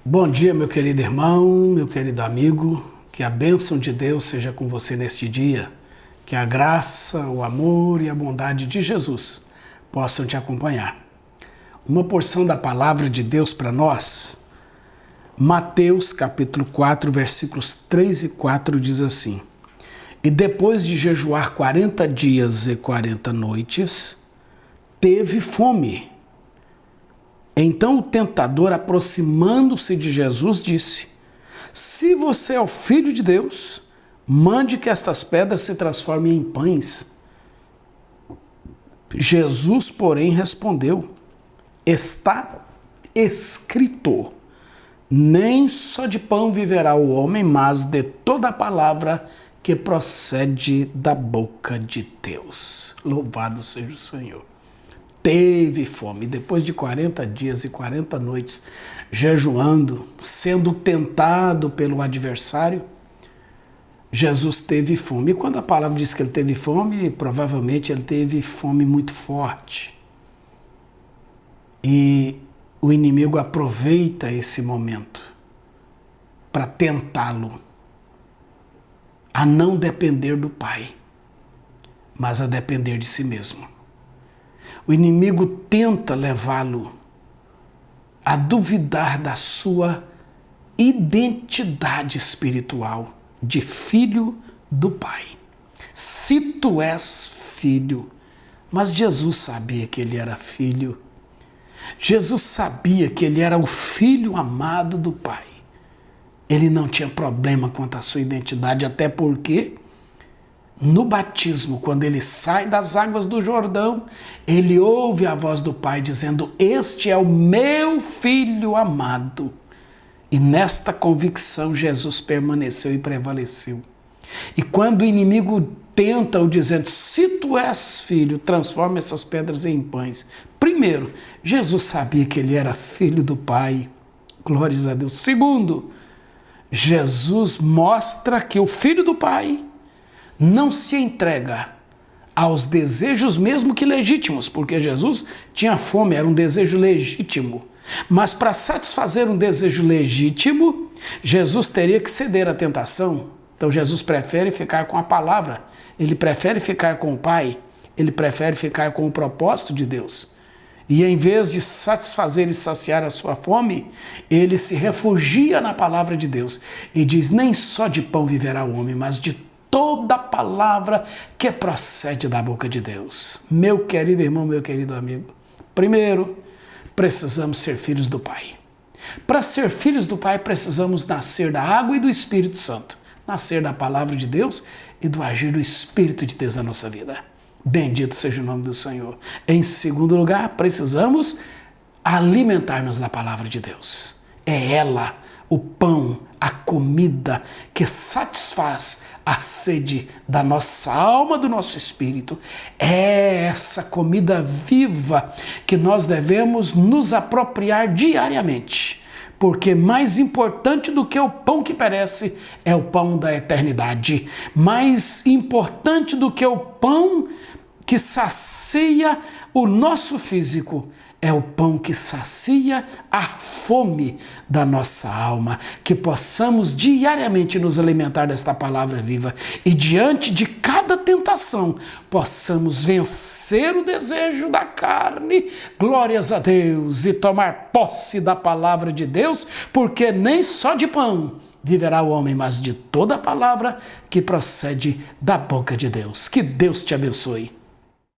Bom dia, meu querido irmão, meu querido amigo, que a bênção de Deus seja com você neste dia, que a graça, o amor e a bondade de Jesus possam te acompanhar. Uma porção da palavra de Deus para nós, Mateus capítulo 4, versículos 3 e 4 diz assim: E depois de jejuar 40 dias e 40 noites, teve fome. Então o tentador, aproximando-se de Jesus, disse: Se você é o Filho de Deus, mande que estas pedras se transformem em pães. Jesus, porém, respondeu: Está escrito: Nem só de pão viverá o homem, mas de toda a palavra que procede da boca de Deus. Louvado seja o Senhor. Teve fome, depois de 40 dias e 40 noites jejuando, sendo tentado pelo adversário, Jesus teve fome. E quando a palavra diz que ele teve fome, provavelmente ele teve fome muito forte. E o inimigo aproveita esse momento para tentá-lo a não depender do Pai, mas a depender de si mesmo. O inimigo tenta levá-lo a duvidar da sua identidade espiritual de filho do Pai. Se tu és filho, mas Jesus sabia que ele era filho. Jesus sabia que ele era o filho amado do Pai. Ele não tinha problema quanto à sua identidade, até porque no batismo, quando ele sai das águas do Jordão, ele ouve a voz do Pai dizendo: Este é o meu filho amado. E nesta convicção Jesus permaneceu e prevaleceu. E quando o inimigo tenta-o dizendo: Se tu és filho, transforma essas pedras em pães. Primeiro, Jesus sabia que ele era filho do Pai. Glórias a Deus. Segundo, Jesus mostra que o filho do Pai não se entrega aos desejos mesmo que legítimos, porque Jesus tinha fome, era um desejo legítimo. Mas para satisfazer um desejo legítimo, Jesus teria que ceder à tentação. Então Jesus prefere ficar com a palavra, ele prefere ficar com o Pai, ele prefere ficar com o propósito de Deus. E em vez de satisfazer e saciar a sua fome, ele se refugia na palavra de Deus e diz: Nem só de pão viverá o homem, mas de toda palavra que procede da boca de Deus. Meu querido irmão, meu querido amigo, primeiro, precisamos ser filhos do Pai. Para ser filhos do Pai, precisamos nascer da água e do Espírito Santo, nascer da palavra de Deus e do agir do Espírito de Deus na nossa vida. Bendito seja o nome do Senhor. Em segundo lugar, precisamos alimentar-nos da palavra de Deus. É ela, o pão, a comida que satisfaz a sede da nossa alma, do nosso espírito. É essa comida viva que nós devemos nos apropriar diariamente, porque mais importante do que o pão que perece é o pão da eternidade. Mais importante do que o pão que sacia o nosso físico é o pão que sacia a fome da nossa alma, que possamos diariamente nos alimentar desta palavra viva e diante de cada tentação possamos vencer o desejo da carne, glórias a Deus, e tomar posse da palavra de Deus, porque nem só de pão viverá o homem, mas de toda a palavra que procede da boca de Deus. Que Deus te abençoe.